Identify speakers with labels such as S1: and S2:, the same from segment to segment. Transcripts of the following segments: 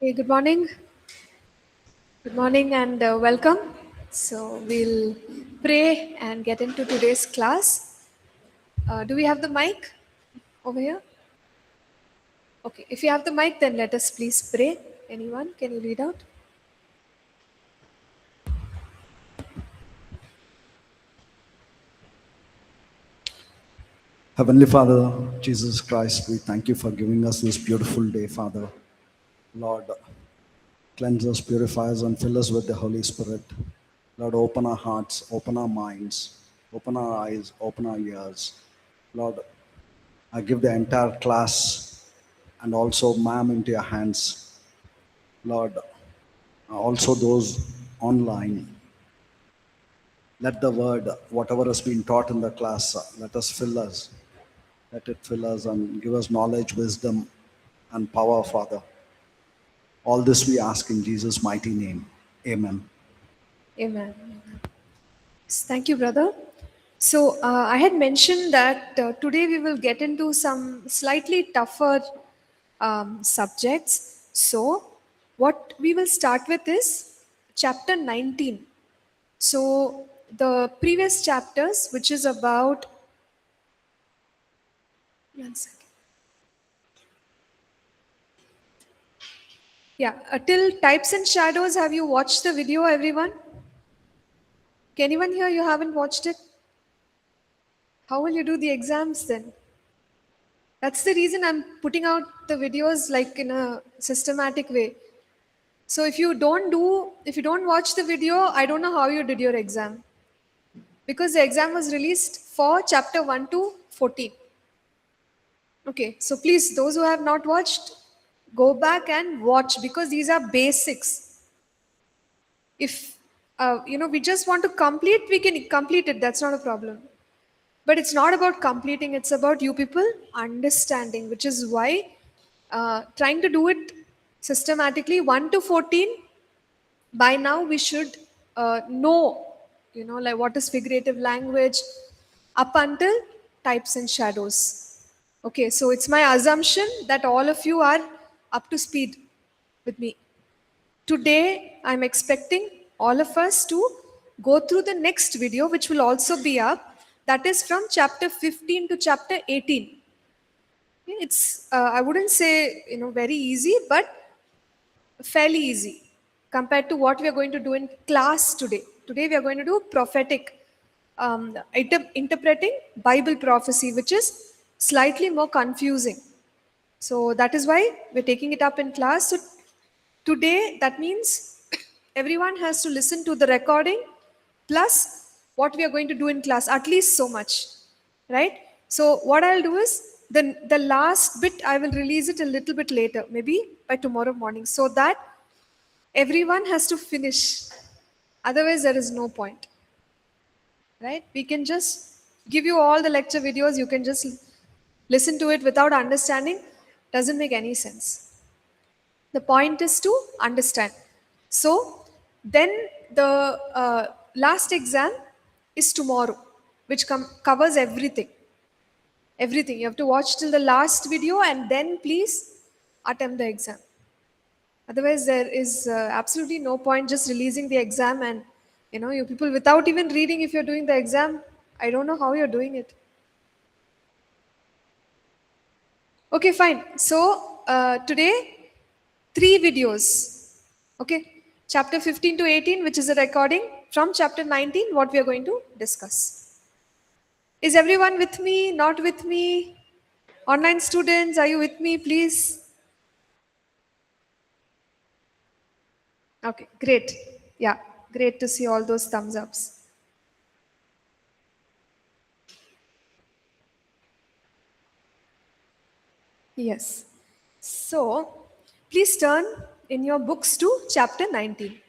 S1: Okay, good morning. Good morning and welcome. So we'll pray and get into today's class. Do we have the mic over here? Okay, if you have the mic, then let us please pray. Anyone, can you read out?
S2: Heavenly Father, Jesus Christ, we thank you for giving us this beautiful day, Father. Lord, cleanse us, purify us, and fill us with the Holy Spirit. Lord, open our hearts, open our minds, open our eyes, open our ears. Lord, I give the entire class and also ma'am into your hands. Lord, also those online. Let the word, whatever has been taught in the class, let us fill us. Let it fill us and give us knowledge, wisdom, and power, Father. All this we ask in Jesus' mighty name. Amen.
S1: Amen. Thank you, brother. So I had mentioned that today we will get into some slightly tougher subjects. So what we will start with is chapter 19. So the previous chapters, which is about 1 second. Yeah, till types and shadows. Have you watched the video, everyone? Can anyone here you haven't watched it? How will you do the exams then? That's the reason I'm putting out the videos like in a systematic way. So if you don't watch the video, I don't know how you did your exam. Because the exam was released for chapter 1 to 14. Okay, so please, those who have not watched, go back and watch because these are basics. If we just want to complete, we can complete it. That's not a problem. But it's not about completing. It's about you people understanding, which is why trying to do it systematically 1 to 14. By now, we should know, like what is figurative language up until types and shadows. Okay, so it's my assumption that all of you are up to speed with me. Today, I'm expecting all of us to go through the next video, which will also be up. That is from chapter 15 to chapter 18. It's, I wouldn't say, very easy, but fairly easy compared to what we are going to do in class today. Today, we are going to do prophetic, interpreting Bible prophecy, which is slightly more confusing. So that is why we're taking it up in class. So today, that means everyone has to listen to the recording plus what we are going to do in class, at least so much, right? So what I'll do is the last bit I will release it a little bit later, maybe by tomorrow morning, so that everyone has to finish. Otherwise, there is no point, right? We can just give you all the lecture videos. You can just listen to it without understanding. Doesn't make any sense. The point is to understand. So then the last exam is tomorrow, which covers everything. Everything. You have to watch till the last video and then please attempt the exam. Otherwise, there is absolutely no point just releasing the exam and you people without even reading. If you're doing the exam, I don't know how you're doing it. Okay, fine. So today, three videos. Okay, chapter 15 to 18, which is a recording from chapter 19, what we are going to discuss. Is everyone with me? Not with me? Online students, are you with me, please? Okay, great. Yeah, great to see all those thumbs ups. Yes. So, please turn in your books to chapter 19.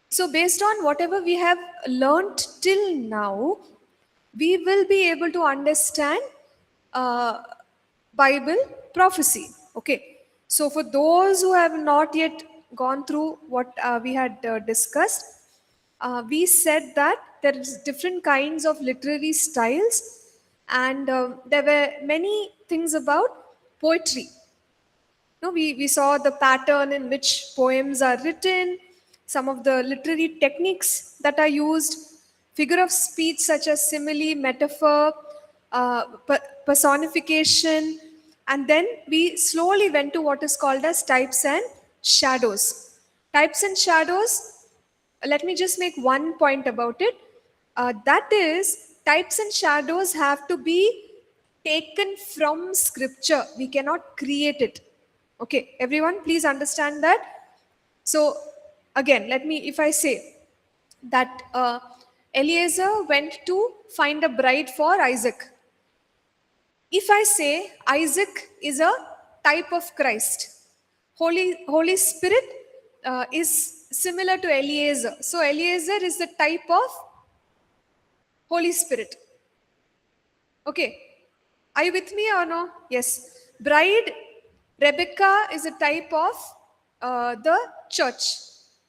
S1: So, based on whatever we have learnt till now, we will be able to understand uh, Bible prophecy. Okay. So, for those who have not yet gone through what we had discussed, we said that there is different kinds of literary styles, and there were many things about poetry. No, we saw the pattern in which poems are written, some of the literary techniques that are used, figure of speech such as simile, metaphor, personification, and then we slowly went to what is called as types and shadows. Types and shadows, let me just make one point about it. That is, types and shadows have to be taken from scripture. We cannot create it. Okay, everyone, please understand that. So, again, if I say that Eliezer went to find a bride for Isaac. If I say Isaac is a type of Christ, Holy Spirit is similar to Eliezer. So Eliezer is the type of Holy Spirit. Okay. Are you with me or no? Yes. Bride, Rebecca is a type of the church,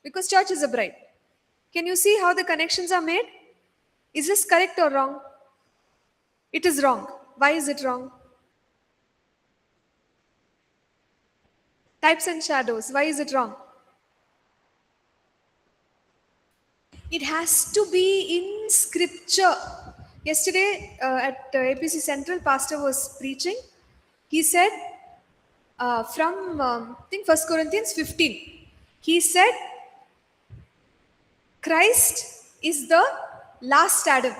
S1: because church is a bride. Can you see how the connections are made? Is this correct or wrong? It is wrong. Why is it wrong? Types and shadows. Why is it wrong? It has to be in scripture. Yesterday at APC Central, Pastor was preaching. He said from I think 1 Corinthians 15. He said Christ is the last Adam.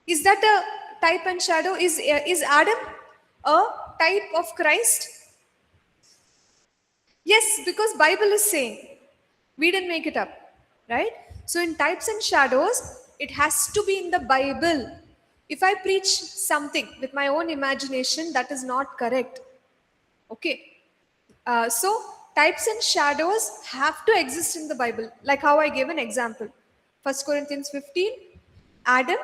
S1: Is that a type and shadow? Is Adam a type of Christ? Yes, because Bible is saying. We didn't make it up, right? So in types and shadows, it has to be in the Bible. If I preach something with my own imagination, that is not correct. Okay. So types and shadows have to exist in the Bible, like how I gave an example. 1 Corinthians 15, Adam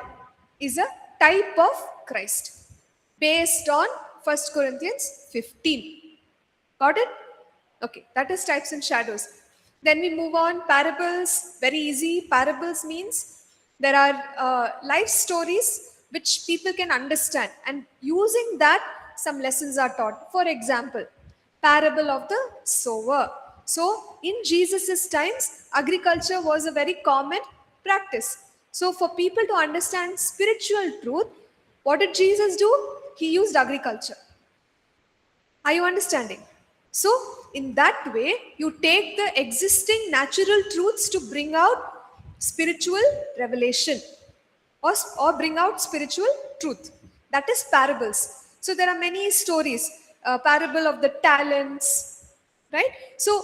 S1: is a type of Christ based on 1 Corinthians 15. Got it? Okay, that is types and shadows. Then we move on, parables, very easy. Parables means there are life stories which people can understand, and using that, some lessons are taught. For example, parable of the sower. So, in Jesus' times, agriculture was a very common practice. So, for people to understand spiritual truth, what did Jesus do? He used agriculture. Are you understanding? So, in that way, you take the existing natural truths to bring out spiritual revelation, or bring out spiritual truth. That is parables. So, there are many stories. Parable of the talents, right? So,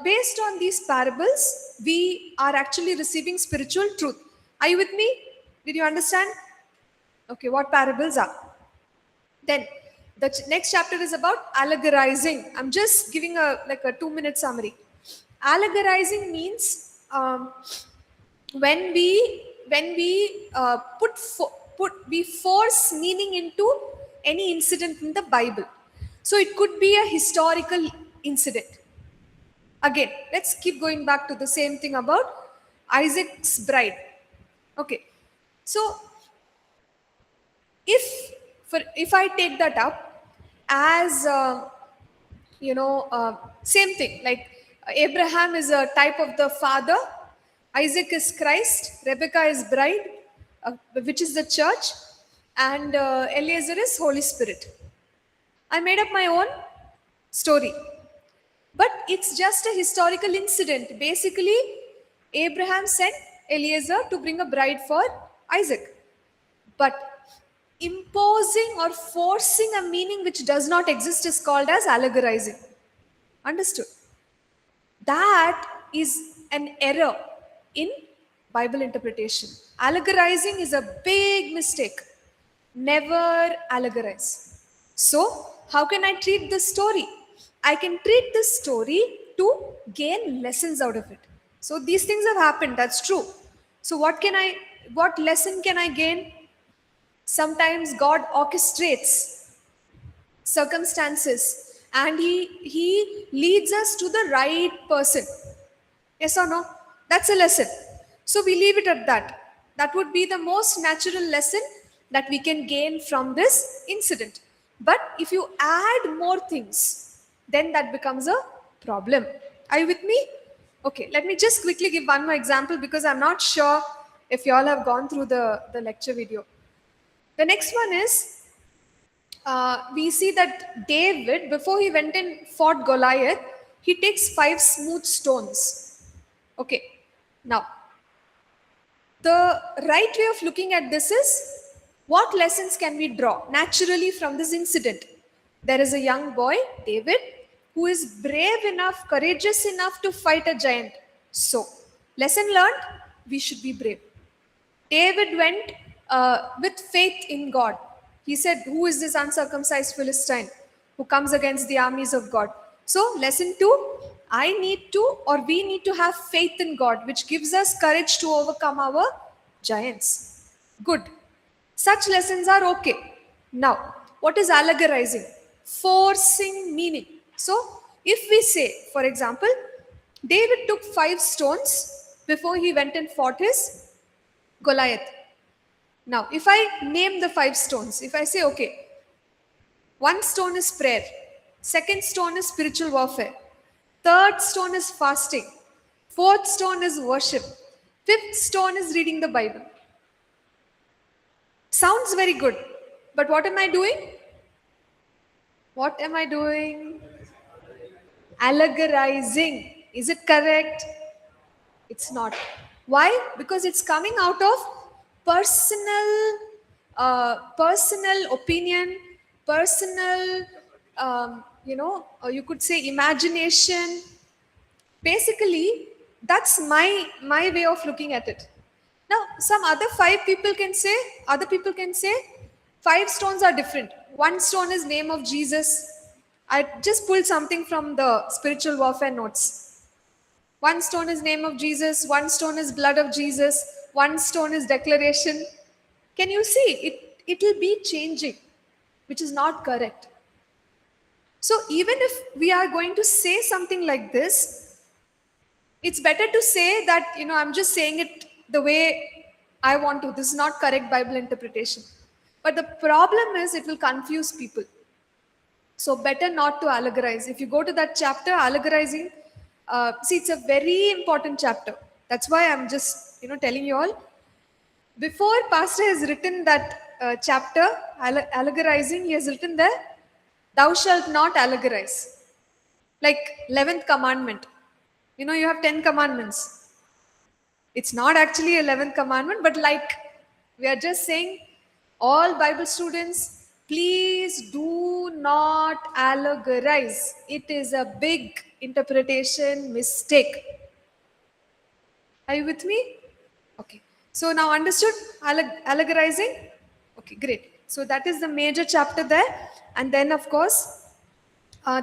S1: based on these parables, we are actually receiving spiritual truth. Are you with me? Did you understand? Okay, what parables are? Then the next chapter is about allegorizing. I'm just giving a 2-minute summary. Allegorizing means when we we force meaning into any incident in the Bible. So it could be a historical incident. Again, let's keep going back to the same thing about Isaac's bride. Okay, so if I take that up as same thing, like Abraham is a type of the father, Isaac is Christ, Rebecca is bride, which is the church, and Eliezer is Holy Spirit. I made up my own story, but it's just a historical incident. Basically, Abraham sent Eliezer to bring a bride for Isaac, but imposing or forcing a meaning which does not exist is called as allegorizing. Understood? That is an error in Bible interpretation. Allegorizing is a big mistake. Never allegorize. So, how can I treat this story? I can treat this story to gain lessons out of it. So, these things have happened, that's true. So, what lesson can I gain? Sometimes God orchestrates circumstances and he leads us to the right person. Yes or no? That's a lesson. So we leave it at that. That would be the most natural lesson that we can gain from this incident. But if you add more things, then that becomes a problem. Are you with me? Okay, let me just quickly give one more example because I'm not sure if you all have gone through the lecture video. The next one is we see that David, before he went and fought Goliath, he takes 5 smooth stones. Okay, now the right way of looking at this is what lessons can we draw naturally from this incident? There is a young boy, David, who is brave enough, courageous enough to fight a giant. So, lesson learned, we should be brave. David went with faith in God. He said, who is this uncircumcised Philistine who comes against the armies of God? So, lesson 2, I need to, or we need to have faith in God, which gives us courage to overcome our giants. Good. Such lessons are okay. Now, what is allegorizing? Forcing meaning. So, if we say, for example, David took 5 stones before he went and fought his Goliath. Now, if I name the 5 stones, if I say, okay, one stone is prayer, second stone is spiritual warfare, third stone is fasting, fourth stone is worship, fifth stone is reading the Bible. Sounds very good, but what am I doing? What am I doing? Allegorizing. Is it correct? It's not. Why? Because it's coming out of personal opinion, personal, you could say imagination. Basically, that's my way of looking at it. Now, some other people can say, 5 stones are different. One stone is name of Jesus. I just pulled something from the spiritual warfare notes. One stone is name of Jesus, one stone is blood of Jesus, one stone is declaration. Can you see? It will be changing, which is not correct. So even if we are going to say something like this, it's better to say that, I'm just saying it the way I want to. This is not correct Bible interpretation. But the problem is it will confuse people. So better not to allegorize. If you go to that chapter, allegorizing, see, it's a very important chapter. That's why I'm just, telling you all. Before Pastor has written that chapter, allegorizing, he has written there, thou shalt not allegorize. Like 11th commandment. You have 10 commandments. It's not actually 11th commandment, but like we are just saying, all Bible students, please do not allegorize. It is a big interpretation mistake. Are you with me? Okay. So now understood allegorizing? Okay, great. So that is the major chapter there. And then, of course,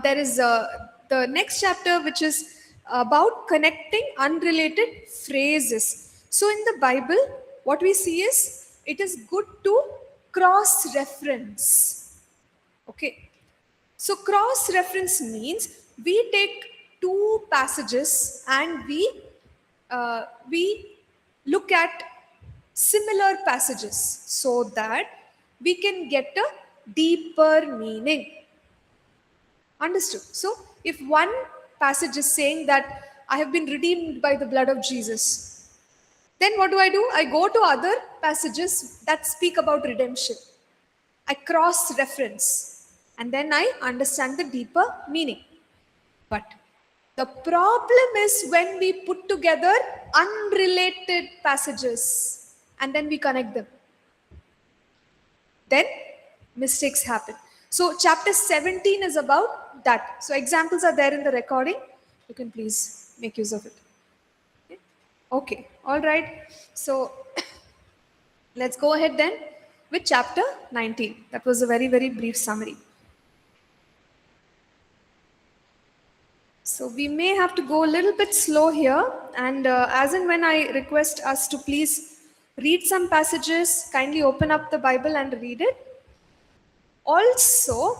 S1: there is the next chapter, which is about connecting unrelated phrases. So in the Bible, what we see is it is good to cross reference. Okay. So cross reference means we take 2 passages and we look at similar passages so that we can get a deeper meaning. Understood? So, if one passage is saying that I have been redeemed by the blood of Jesus, then what do? I go to other passages that speak about redemption. I cross reference and then I understand the deeper meaning. But the problem is when we put together unrelated passages and then we connect them, then mistakes happen. So, chapter 17 is about that. So, examples are there in the recording. You can please make use of it. Okay, all right. So, let's go ahead then with chapter 19. That was a very, very brief summary. So, we may have to go a little bit slow here, and as and when I request us to please read some passages, kindly open up the Bible and read it. Also,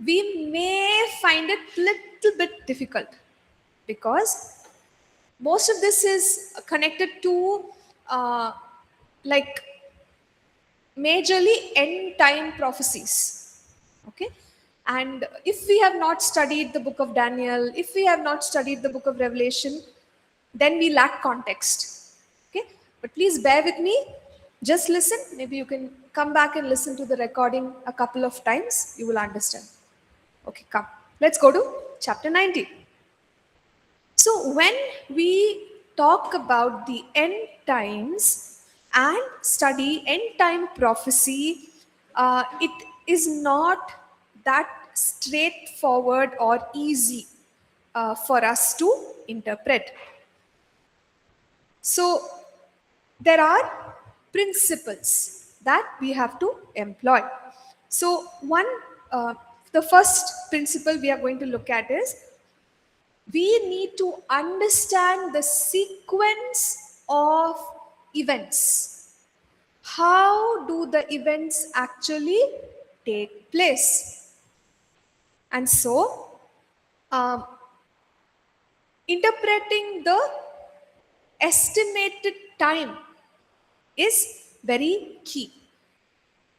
S1: we may find it little bit difficult because most of this is connected to like majorly end time prophecies. Okay, And if we have not studied the book of Daniel, if we have not studied the book of Revelation, then we lack context. Okay? But please bear with me. Just listen. Maybe you can come back and listen to the recording a couple of times. You will understand. Okay, come. Let's go to chapter 19. So, when we talk about the end times and study end time prophecy, it is not that straightforward or easy for us to interpret. So, there are principles that we have to employ. So, the first principle we are going to look at is we need to understand the sequence of events. How do the events actually take place? And so, um, interpreting the estimated time is very key.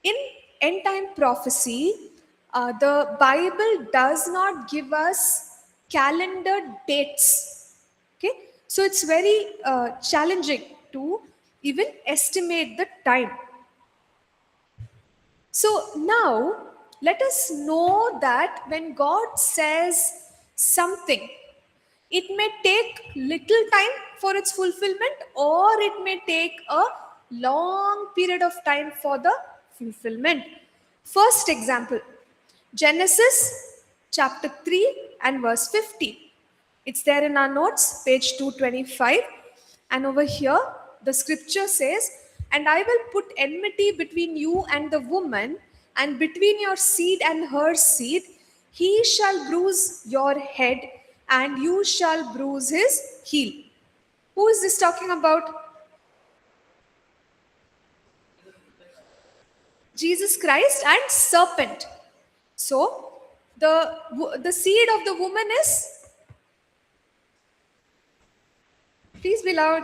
S1: In end time prophecy, the Bible does not give us calendar dates. Okay, so it's very challenging to even estimate the time. So now let us know that when God says something, it may take little time for its fulfillment, or it may take a long period of time for the fulfillment. First example, Genesis chapter 3 and verse 50. It's there in our notes, page 225. And over here, the scripture says, "And I will put enmity between you and the woman, and between your seed and her seed. He shall bruise your head, and you shall bruise his heel." Who is this talking about? Jesus Christ and serpent. So, the seed of the woman is, please be loud,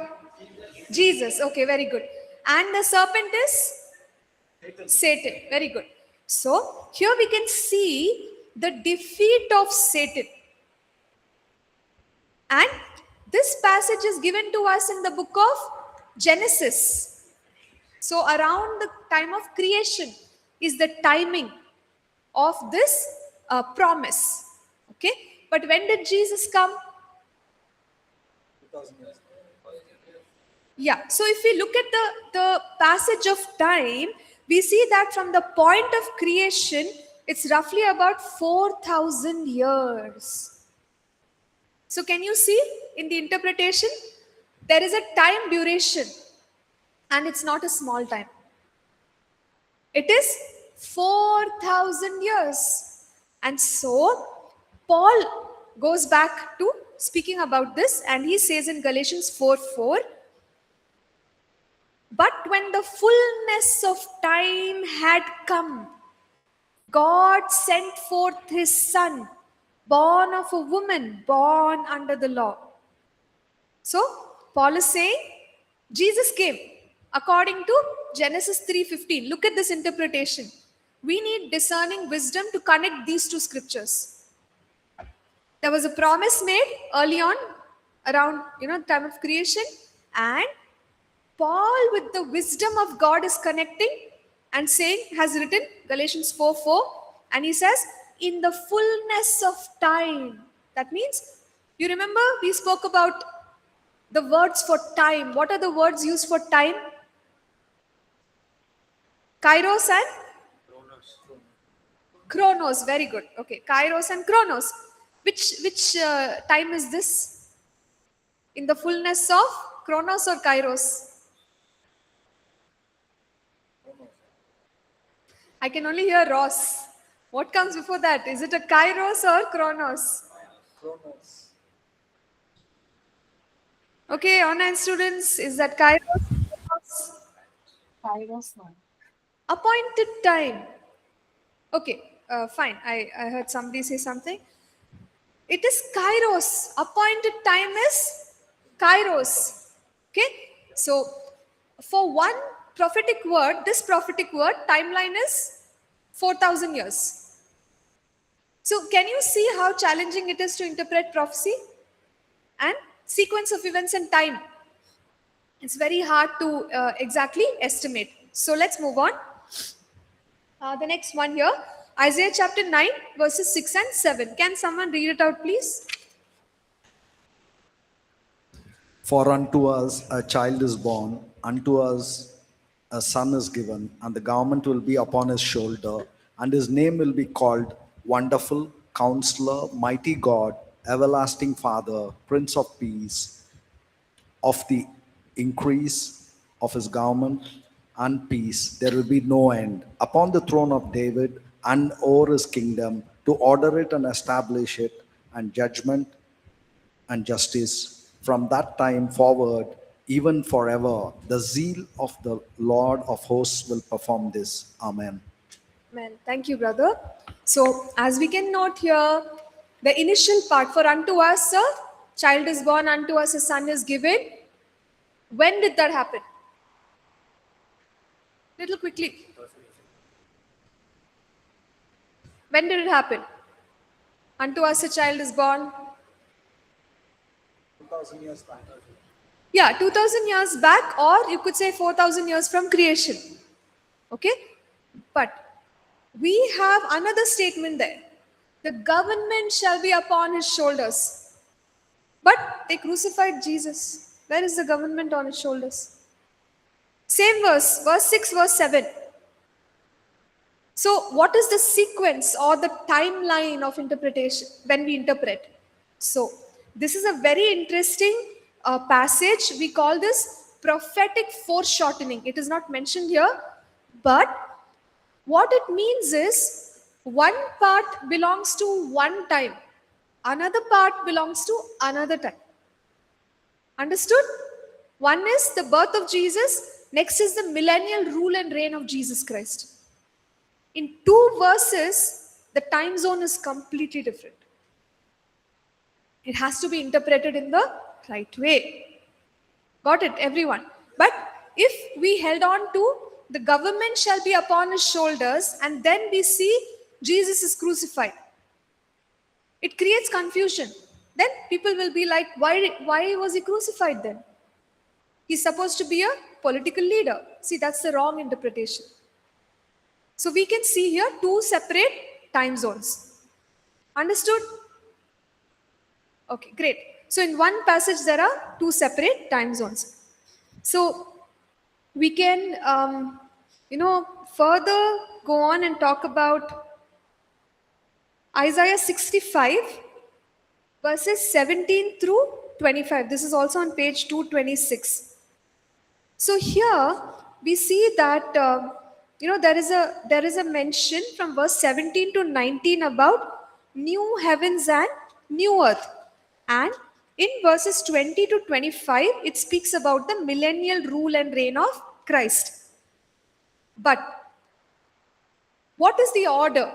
S1: Jesus. Okay, very good. And the serpent is Satan. Very good. So, here we can see the defeat of Satan. And this passage is given to us in the book of Genesis. So, around the time of creation is the timing of this promise. Okay, but when did Jesus come? Yeah, so if we look at the passage of time, we see that from the point of creation, it's roughly about 4,000 years. So, can you see in the interpretation? There is a time duration, and it's not a small time. It is 4,000 years. And so, Paul goes back to speaking about this, and he says in Galatians 4:4, "But when the fullness of time had come, God sent forth his Son, born of a woman, born under the law." So, Paul is saying Jesus came according to Genesis 3:15. Look at this interpretation. We need discerning wisdom to connect these two scriptures. There was a promise made early on around time of creation, and Paul, with the wisdom of God, is connecting and saying, has written Galatians 4:4, and he says, "In the fullness of time." That means, you remember we spoke about the words for time. What are the words used for time? Kairos and Chronos. Very good. Okay, Kairos and Chronos. Which time is this? In the fullness of Chronos or Kairos? I can only hear Ross. What comes before that? Is it a Kairos or Chronos? Okay, online students, is that Kairos? Chronos?
S3: Kairos one.
S1: Appointed time. Okay, fine. I heard somebody say something. It is Kairos. Appointed time is Kairos. Okay, so for one this prophetic word, timeline is 4,000 years. So, can you see how challenging it is to interpret prophecy and sequence of events and time? It's very hard to exactly estimate. So, let's move on. The next one here, Isaiah chapter 9, verses 6 and 7. Can someone read it out, please?
S2: For unto us a child is born, unto us a son is given, and the government will be upon his shoulder, and his name will be called Wonderful, Counselor, Mighty God, Everlasting Father, Prince of Peace. Of the increase of his government and peace, there will be no end upon the throne of David and over his kingdom, to order it and establish it, and judgment and justice from that time forward, even forever. The zeal of the Lord of hosts will perform this. Amen.
S1: Man, thank you, brother. So, as we can note here, the initial part, for unto us a child is born, unto us a son is given. When did that happen? Little quickly. When did it happen? Unto us a child is born.
S2: 2000 years back.
S1: Yeah, 2000 years back, or you could say 4000 years from creation. Okay? But we have another statement there. The government shall be upon his shoulders. But they crucified Jesus. Where is the government on his shoulders? Same verse 6, verse 7. So, what is the sequence or the timeline of interpretation when we interpret? So, this is a very interesting passage. We call this prophetic foreshortening. It is not mentioned here, but what it means is one part belongs to one time, another part belongs to another time. Understood? One is the birth of Jesus, next is the millennial rule and reign of Jesus Christ. In two verses, the time zone is completely different. It has to be interpreted in the right way. Got it, everyone? But if we held on to the government shall be upon his shoulders, and then we see Jesus is crucified, it creates confusion. Then people will be like, why was he crucified then? He's supposed to be a political leader. See, that's the wrong interpretation. So we can see here two separate time zones. Understood? Okay, great. So in one passage, there are two separate time zones. So we can, further go on and talk about Isaiah 65, verses 17 through 25. This is also on page 226. So here we see that there is a mention from verse 17 to 19 about new heavens and new earth, and in verses 20 to 25 it speaks about the millennial rule and reign of Christ. But what is the order?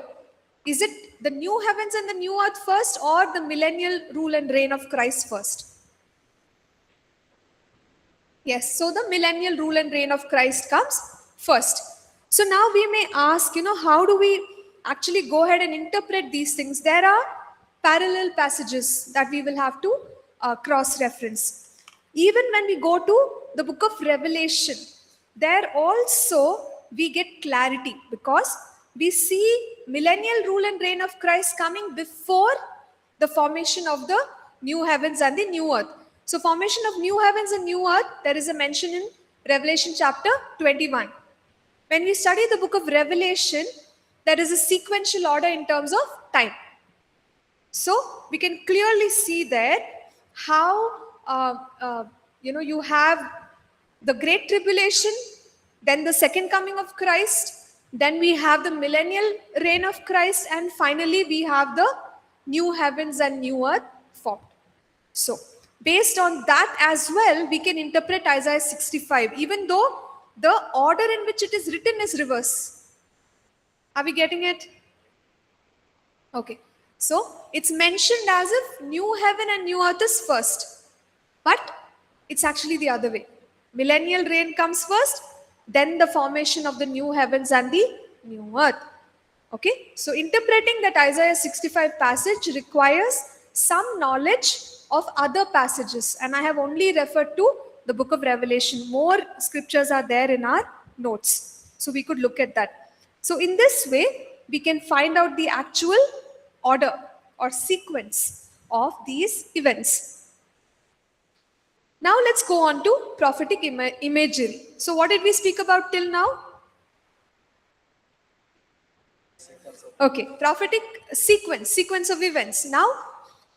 S1: Is it the new heavens and the new earth first, or the millennial rule and reign of Christ first? Yes, so the millennial rule and reign of Christ comes first. So now we may ask, how do we actually go ahead and interpret these things? There are parallel passages that we will have to cross-reference. Even when we go to the book of Revelation, there also we get clarity, because we see millennial rule and reign of Christ coming before the formation of the new heavens and the new earth. So formation of new heavens and new earth, there is a mention in Revelation chapter 21. When we study the book of Revelation, there is a sequential order in terms of time. So we can clearly see there how you have the great tribulation, then the second coming of Christ, then we have the millennial reign of Christ, and finally we have the new heavens and new earth formed. So based on that as well, we can interpret Isaiah 65, even though the order in which it is written is reverse. Are we getting it? Okay. So it's mentioned as if new heaven and new earth is first, but it's actually the other way. Millennial reign comes first, then the formation of the new heavens and the new earth. Okay, so interpreting that Isaiah 65 passage requires some knowledge of other passages, and I have only referred to the book of Revelation. More scriptures are there in our notes, so we could look at that. So, in this way, we can find out the actual order or sequence of these events. Now, let's go on to prophetic imagery. So, what did we speak about till now? Okay, prophetic sequence of events. Now,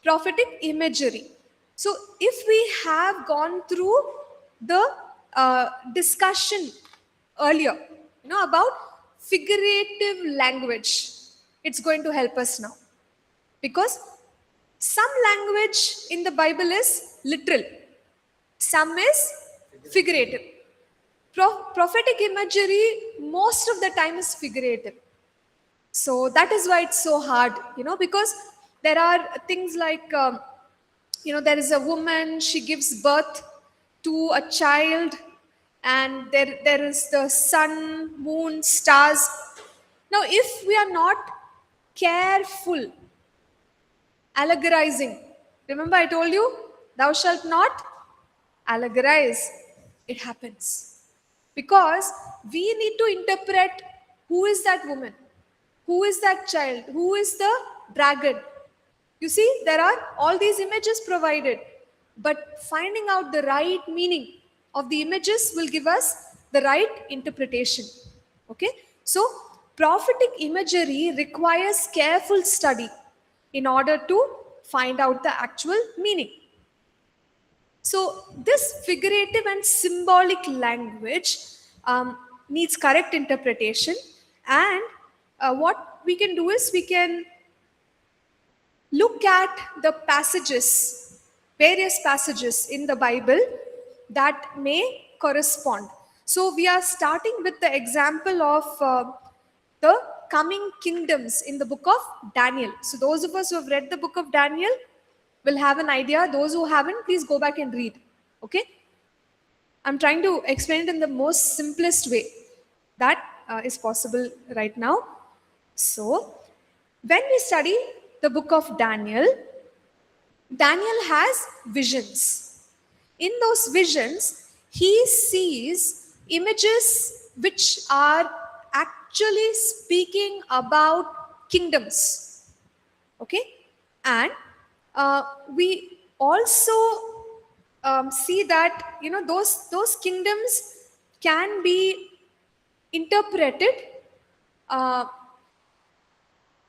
S1: prophetic imagery. So, if we have gone through the discussion earlier, about figurative language, it's going to help us now, because some language in the Bible is literal, some is figurative. Prophetic imagery most of the time is figurative. So that is why it's so hard, because there are things like, there is a woman, she gives birth to a child, and there is the sun, moon, stars. Now, if we are not careful allegorizing, remember I told you, thou shalt not allegorize, it happens. Because we need to interpret who is that woman, who is that child, who is the dragon. You see, there are all these images provided, but finding out the right meaning of the images will give us the right interpretation. Okay, so prophetic imagery requires careful study in order to find out the actual meaning. So, this figurative and symbolic language needs correct interpretation, and what we can do is we can look at the passages, various passages in the Bible that may correspond. So, we are starting with the example of the coming kingdoms in the book of Daniel. So, those of us who have read the book of Daniel will have an idea. Those who haven't, please go back and read. Okay? I'm trying to explain it in the most simplest way that is possible right now. So, when we study the book of Daniel, Daniel has visions. In those visions, he sees images which are actually speaking about kingdoms. Okay? And we also see that those kingdoms can be interpreted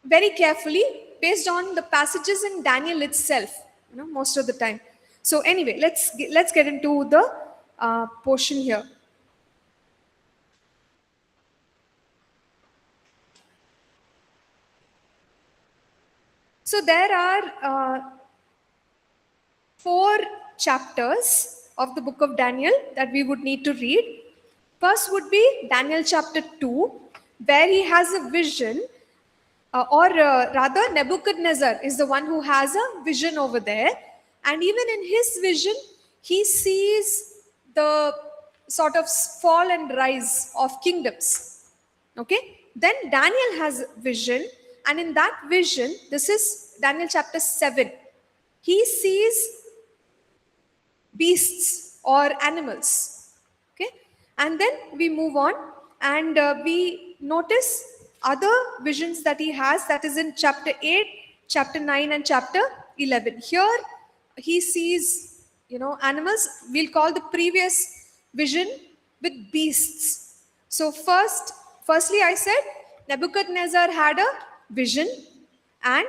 S1: very carefully based on the passages in Daniel itself, most of the time. So anyway, let's get into the portion here. So there are 4 chapters of the book of Daniel that we would need to read. First would be Daniel chapter 2, where he has a vision, or rather Nebuchadnezzar is the one who has a vision over there. And even in his vision, he sees the sort of fall and rise of kingdoms. Okay? Then Daniel has a vision, and in that vision, this is Daniel chapter 7, he sees beasts or animals. Okay, and then we move on, and we notice other visions that he has, that is in chapter 8, chapter 9, and chapter 11. Here he sees animals. We'll call the previous vision with beasts. So firstly I said Nebuchadnezzar had a vision and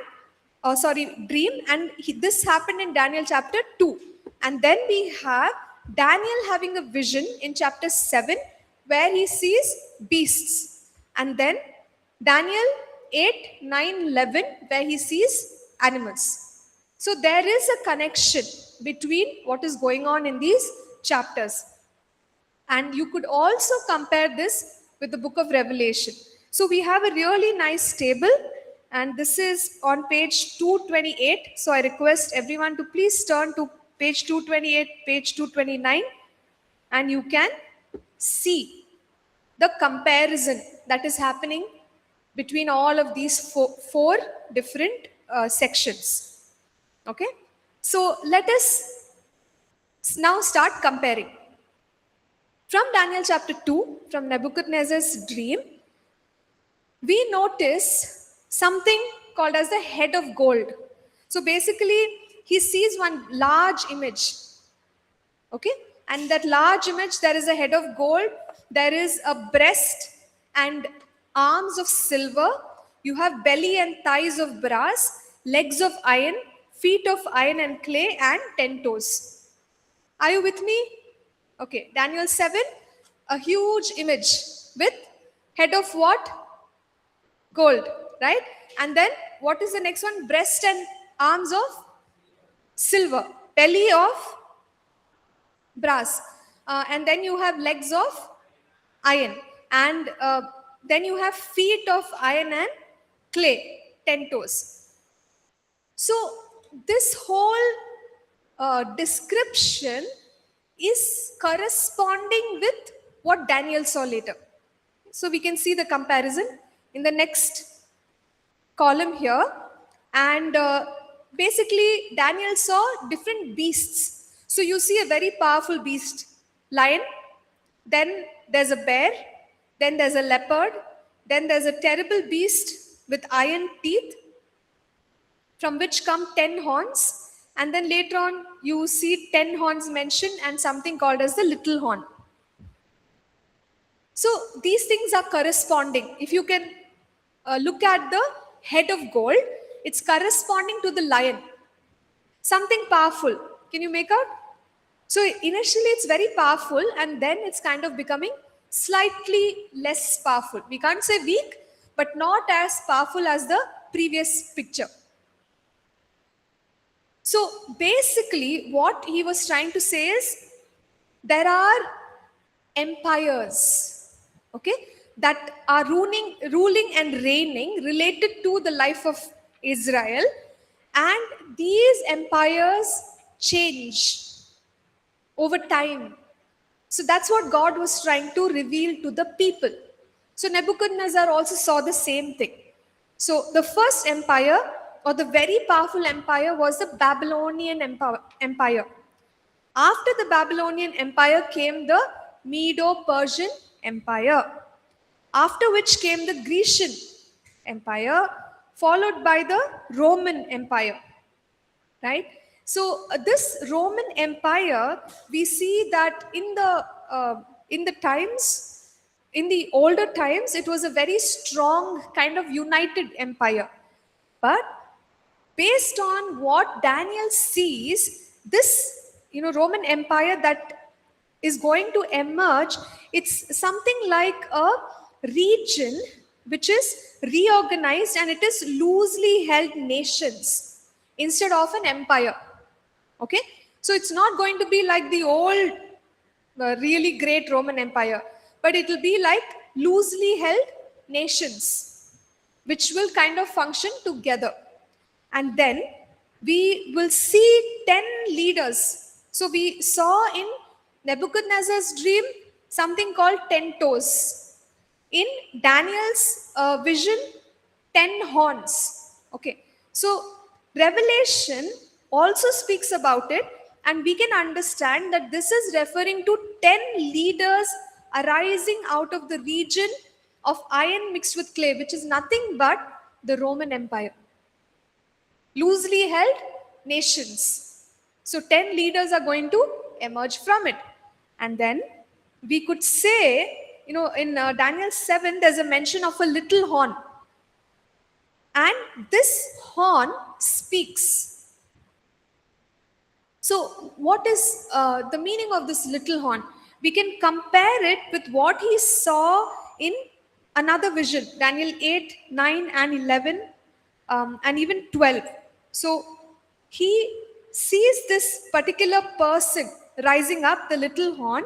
S1: dream, and this happened in Daniel chapter 2. And then we have Daniel having a vision in chapter 7 where he sees beasts. And then Daniel 8, 9, 11 where he sees animals. So there is a connection between what is going on in these chapters. And you could also compare this with the book of Revelation. So we have a really nice table, and this is on page 228. So I request everyone to please turn to page 228, page 229, and you can see the comparison that is happening between all of these four different sections. Okay, so let us now start comparing. From Daniel chapter 2, from Nebuchadnezzar's dream, we notice something called as the head of gold. So basically, he sees one large image. Okay, and that large image, there is a head of gold, there is a breast and arms of silver, you have belly and thighs of brass, legs of iron, feet of iron and clay, and 10 toes. Are you with me? Okay, Daniel 7, a huge image with head of what? Gold, right? And then what is the next one? Breast and arms of silver, belly of brass, and then you have legs of iron, and then you have feet of iron and clay, 10 toes. So this whole description is corresponding with what Daniel saw later. So we can see the comparison in the next column here. And basically, Daniel saw different beasts. So you see a very powerful beast, lion, then there's a bear, then there's a leopard, then there's a terrible beast with iron teeth, from which come 10 horns. And then later on, you see 10 horns mentioned and something called as the little horn. So these things are corresponding. If you can look at the head of gold, it's corresponding to the lion. Something powerful. Can you make out? So initially it's very powerful, and then it's kind of becoming slightly less powerful. We can't say weak, but not as powerful as the previous picture. So basically what he was trying to say is there are empires, okay, that are ruling and reigning related to the life of Israel, and these empires change over time. So that's what God was trying to reveal to the people. So Nebuchadnezzar also saw the same thing. So the first empire, or the very powerful empire, was the Babylonian empire. After the Babylonian empire came the Medo-Persian empire, after which came the Grecian empire, followed by the Roman empire, right? So this Roman empire, we see that in the times, in the older times, it was a very strong kind of united empire. But based on what Daniel sees, this Roman empire that is going to emerge, it's something like a region which is reorganized, and it is loosely held nations instead of an empire. Okay, so it's not going to be like the old really great Roman empire, but it will be like loosely held nations which will kind of function together. And then we will see 10 leaders. So we saw in Nebuchadnezzar's dream something called 10 toes. In Daniel's vision, 10 horns. Okay, so Revelation also speaks about it, and we can understand that this is referring to 10 leaders arising out of the region of iron mixed with clay, which is nothing but the Roman Empire. Loosely held nations. So 10 leaders are going to emerge from it. And then we could say, in Daniel 7, there's a mention of a little horn. And this horn speaks. So what is the meaning of this little horn? We can compare it with what he saw in another vision, Daniel 8, 9 and 11, and even 12. So he sees this particular person rising up, the little horn,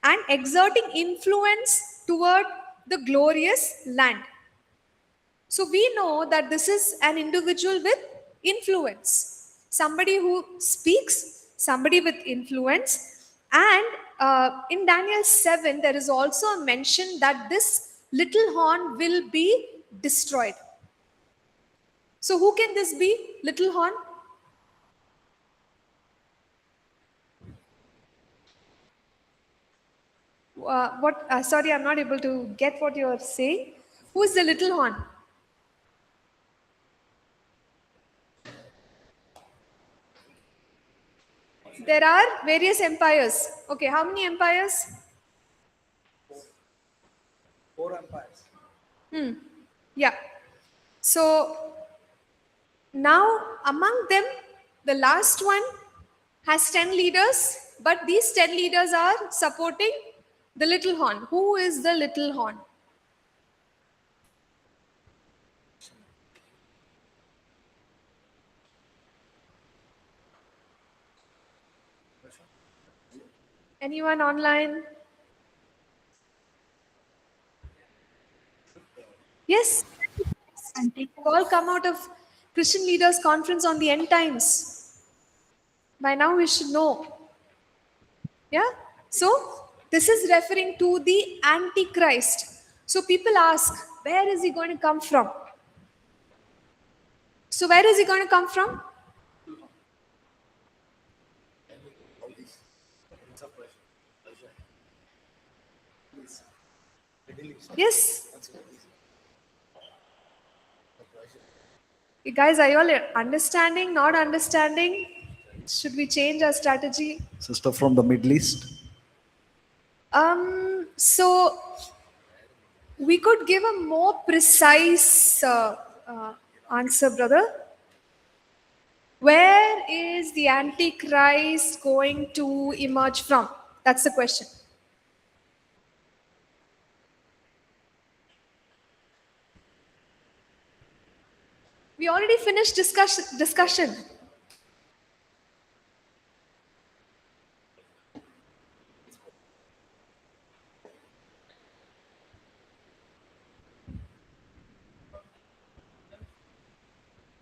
S1: and exerting influence toward the glorious land. So we know that this is an individual with influence, somebody who speaks, somebody with influence. And in Daniel 7, there is also a mention that this little horn will be destroyed. So who can this be? Little horn? Sorry, I'm not able to get what you're saying. Who is the little horn? There are various empires. Okay, how many empires?
S2: 4 empires.
S1: Yeah. So now among them, the last one has 10 leaders, but these 10 leaders are supporting the little horn. Who is the little horn? Anyone online? Yes. All come out of Christian Leaders Conference on the End Times. By now we should know. Yeah? So this is referring to the Antichrist. So people ask, where is he going to come from? So where is he going to come from? Yes. You guys, are you all understanding, not understanding? Should we change our strategy?
S2: Sister from the Middle East.
S1: So we could give a more precise answer, brother. Where is the Antichrist going to emerge from? That's the question. We already finished discussion.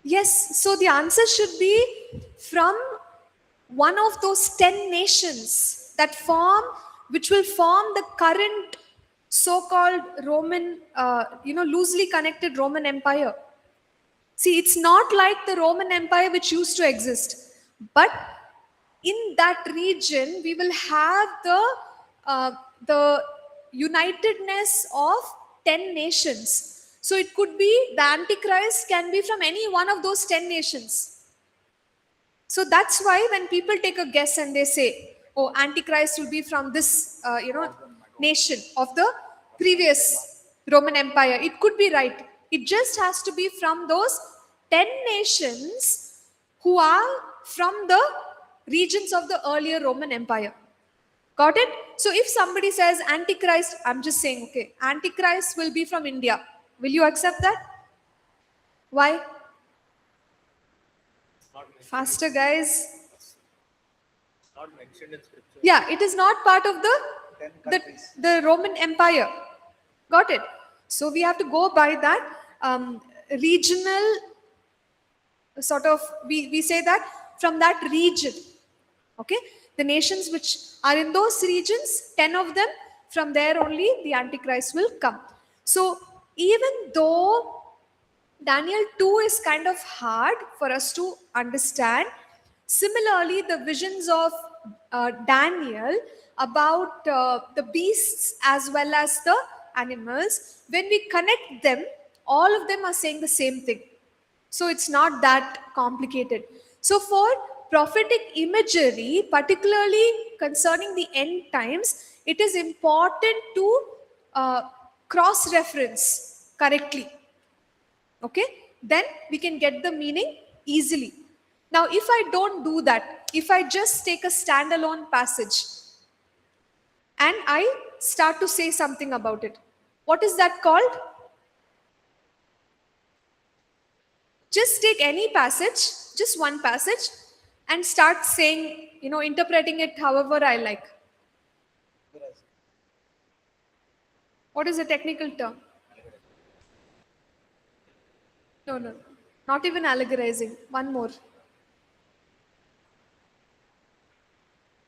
S1: Yes, so the answer should be from one of those 10 nations that which will form the current so-called Roman, loosely connected Roman Empire. See, it's not like the Roman Empire which used to exist, but in that region we will have the unitedness of 10 nations. So it could be the Antichrist can be from any one of those 10 nations. So that's why when people take a guess and they say, oh, Antichrist will be from this, nation of the previous Roman Empire, it could be right. It just has to be from those 10 nations who are from the regions of the earlier Roman Empire. Got it? So if somebody says Antichrist, I'm just saying, okay, Antichrist will be from India. Will you accept that? Why? Faster, guys.
S4: Not mentioned in scripture.
S1: Yeah, it is not part of the Roman Empire. Got it? So we have to go by that regional sort of, we say that from that region. Okay? The nations which are in those regions, 10 of them, from there only the Antichrist will come. So even though Daniel 2 is kind of hard for us to understand, similarly the visions of Daniel about the beasts as well as the animals, when we connect them, all of them are saying the same thing. So it's not that complicated. So for prophetic imagery, particularly concerning the end times, it is important to cross-reference correctly. Okay? Then we can get the meaning easily. Now, if I don't do that, if I just take a standalone passage and I start to say something about it, what is that called? Just take any passage, just one passage, and start saying, interpreting it however I like. What is the technical term? No, not even allegorizing. One more.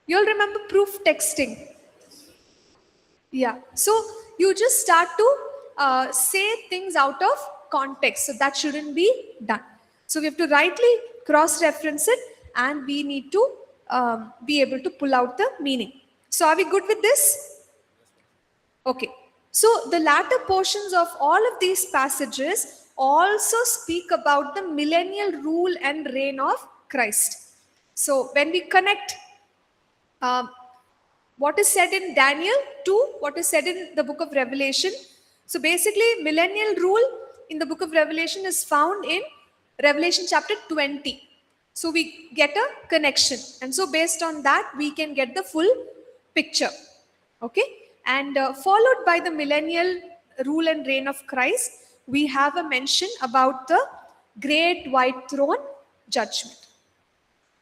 S1: You'll remember proof texting. Yeah. So you just start to say things out of context. So that shouldn't be done. So we have to rightly cross-reference it, and we need to be able to pull out the meaning. So are we good with this? Okay. So the latter portions of all of these passages also speak about the millennial rule and reign of Christ. So when we connect um, what is said in Daniel to what is said in the book of Revelation. So basically, millennial rule in the book of Revelation is found in Revelation chapter 20. So we get a connection. And so based on that, we can get the full picture. Okay? And followed by the millennial rule and reign of Christ, we have a mention about the great white throne judgment.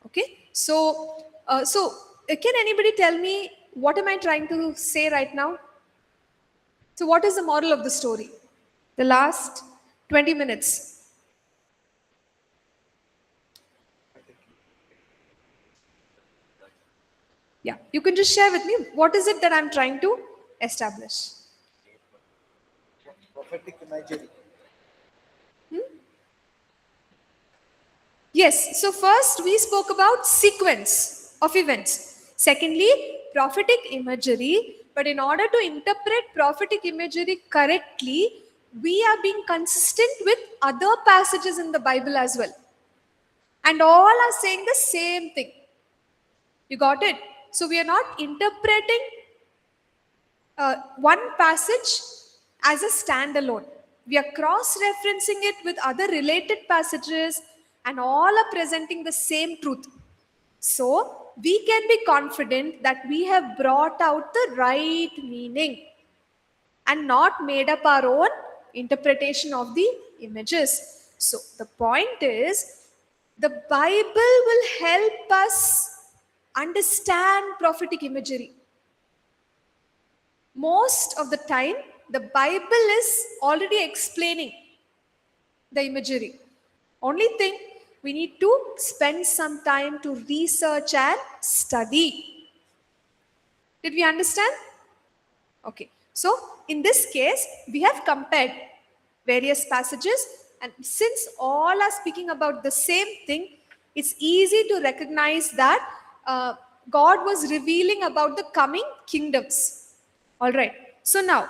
S1: Okay, so can anybody tell me what am I trying to say right now? So what is the moral of the story? The last 20 minutes. Yeah, you can just share with me what is it that I'm trying to establish.
S2: Prophetic imagery.
S1: Yes, so first we spoke about sequence of events. Secondly, prophetic imagery. But in order to interpret prophetic imagery correctly, we are being consistent with other passages in the Bible as well. And all are saying the same thing. You got it? So we are not interpreting one passage as a standalone. We are cross-referencing it with other related passages, and all are presenting the same truth. So we can be confident that we have brought out the right meaning and not made up our own interpretation of the images. So the point is, the Bible will help us understand prophetic imagery. Most of the time, the Bible is already explaining the imagery. Only thing, we need to spend some time to research and study. Did we understand? Okay. So, in this case, we have compared various passages, and since all are speaking about the same thing, it's easy to recognize that God was revealing about the coming kingdoms. All right. So now,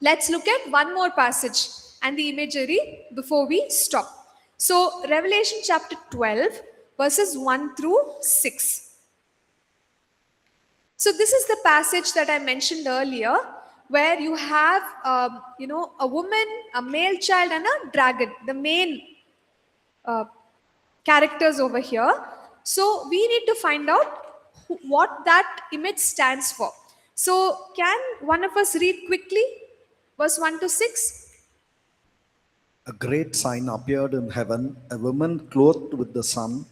S1: let's look at one more passage and the imagery before we stop. So, Revelation chapter 12, verses 1 through 6. So, this is the passage that I mentioned earlier, where you have, a woman, a male child, and a dragon, the main characters over here. So, we need to find out what that image stands for. So, can one of us read quickly verse 1 to 6?
S2: A great sign appeared in heaven, a woman clothed with the sun,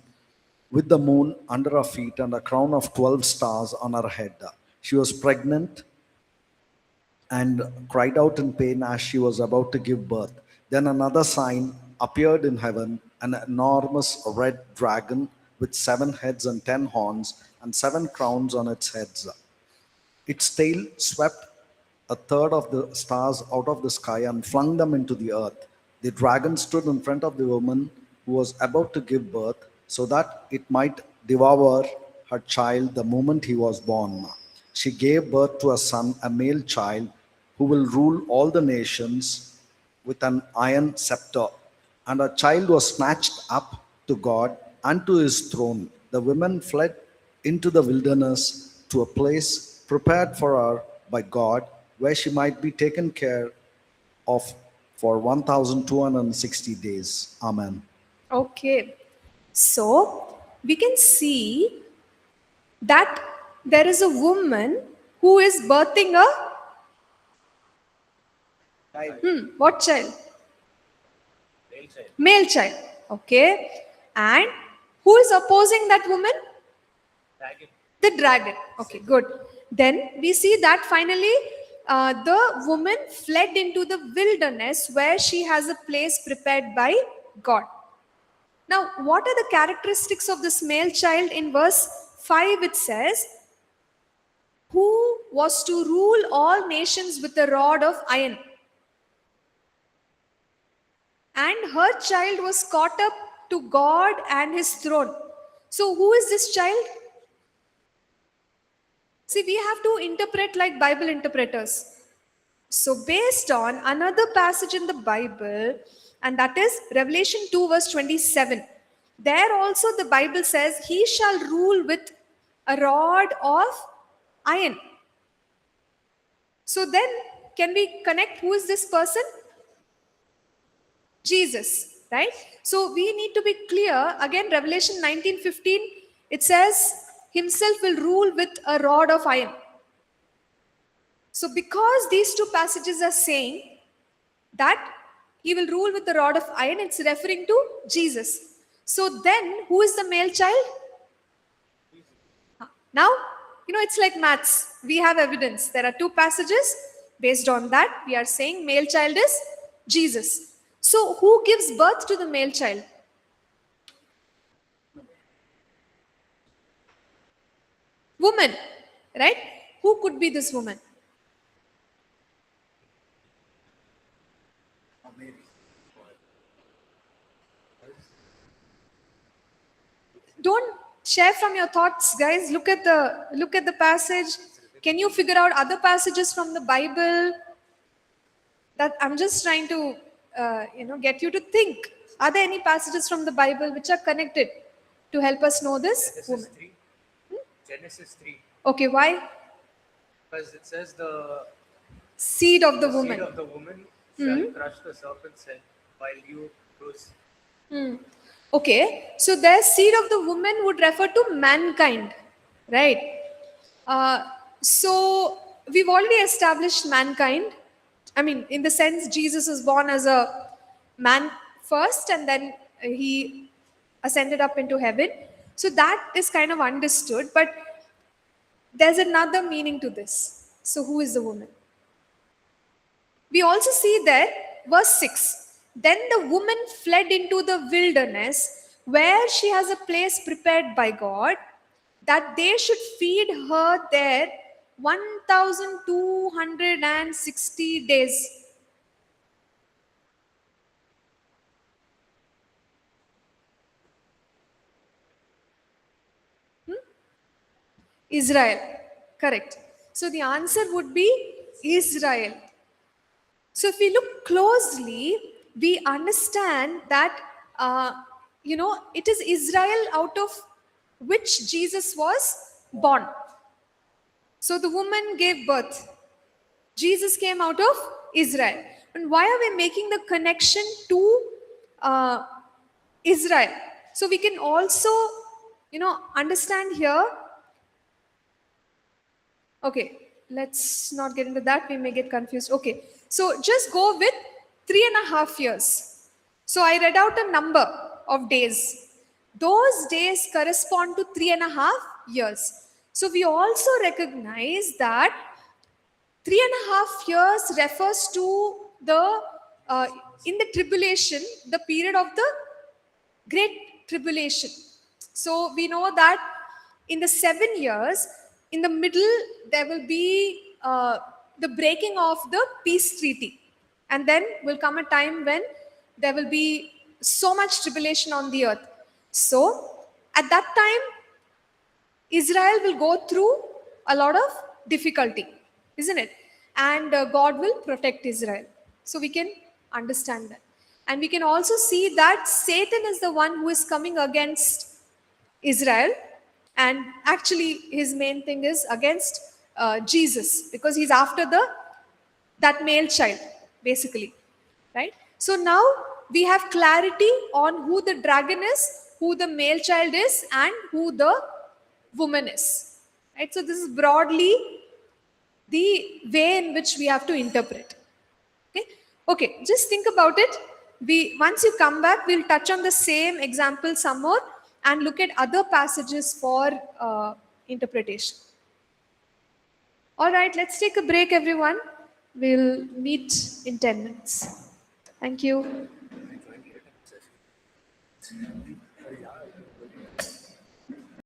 S2: with the moon under her feet, and a crown of 12 stars on her head. She was pregnant and cried out in pain as she was about to give birth. Then another sign appeared in heaven, an enormous red dragon with 7 heads and 10 horns, and 7 crowns on its heads. Its tail swept a third of the stars out of the sky and flung them into the earth. The dragon stood in front of the woman who was about to give birth, so that it might devour her child the moment he was born. She gave birth to a son, a male child, who will rule all the nations with an iron scepter. And her child was snatched up to God and to his throne. The women fled into the wilderness to a place prepared for her by God, where she might be taken care of for 1260 days. Amen.
S1: Okay. So, we can see that there is a woman who is birthing a what child?
S4: Male child.
S1: Male child. Okay. And who is opposing that woman?
S4: Dragon.
S1: The dragon. Okay, good. Then we see that finally the woman fled into the wilderness where she has a place prepared by God. Now, what are the characteristics of this male child? In verse 5, it says, who was to rule all nations with a rod of iron. and her child was caught up to God and his throne. So, who is this child? See, we have to interpret like Bible interpreters. So, based on another passage in the Bible, and that is Revelation 2, verse 27, there also the Bible says, he shall rule with a rod of iron. So, then can we connect who is this person? Jesus, right? So, we need to be clear. Again, Revelation 19:15, it says, himself will rule with a rod of iron. So, because these two passages are saying that he will rule with the rod of iron, it's referring to Jesus. So, then who is the male child? Now, it's like maths. We have evidence. There are two passages. Based on that, we are saying male child is Jesus. So, who gives birth to the male child? Woman, right? Who could be this woman? Don't share from your thoughts, guys. Look at the passage. Can you figure out other passages from the Bible? That I'm just trying to get you to think. Are there any passages from the Bible which are connected to help us know this
S4: Genesis
S1: woman?
S4: 3. Genesis 3.
S1: Okay, why?
S4: Because it says the
S1: Seed of the
S4: seed
S1: woman.
S4: of the woman shall crush the serpent's head while you bruise.
S1: Okay, so the seed of the woman would refer to mankind, right? So we've already established mankind. I mean, in the sense, Jesus is born as a man first and then he ascended up into heaven. So that is kind of understood, but there's another meaning to this. So, who is the woman? We also see there, verse 6. Then the woman fled into the wilderness where she has a place prepared by God that they should feed her there 1260 days. Israel, correct. So the answer would be Israel. So if we look closely, we understand that it is Israel out of which Jesus was born. So the woman gave birth. Jesus came out of Israel. And why are we making the connection to Israel? So we can also, understand here. Okay, let's not get into that. We may get confused. Okay, so just go with 3.5 years. So I read out a number of days. Those days correspond to 3.5 years. So we also recognize that 3.5 years refers to the in the tribulation, the period of the great tribulation. So we know that in the 7 years, in the middle, there will be the breaking of the peace treaty. And then will come a time when there will be so much tribulation on the earth. So at that time, Israel will go through a lot of difficulty, isn't it? And God will protect Israel. So we can understand that. And we can also see that Satan is the one who is coming against Israel. And actually, his main thing is against Jesus because he's after that male child, basically. Right? So now we have clarity on who the dragon is, who the male child is, and who the woman is. Right? So this is broadly the way in which we have to interpret. Okay, just think about it. Once you come back, we'll touch on the same example some more and look at other passages for interpretation. All right, let's take a break, everyone. We'll meet in 10 minutes. Thank you.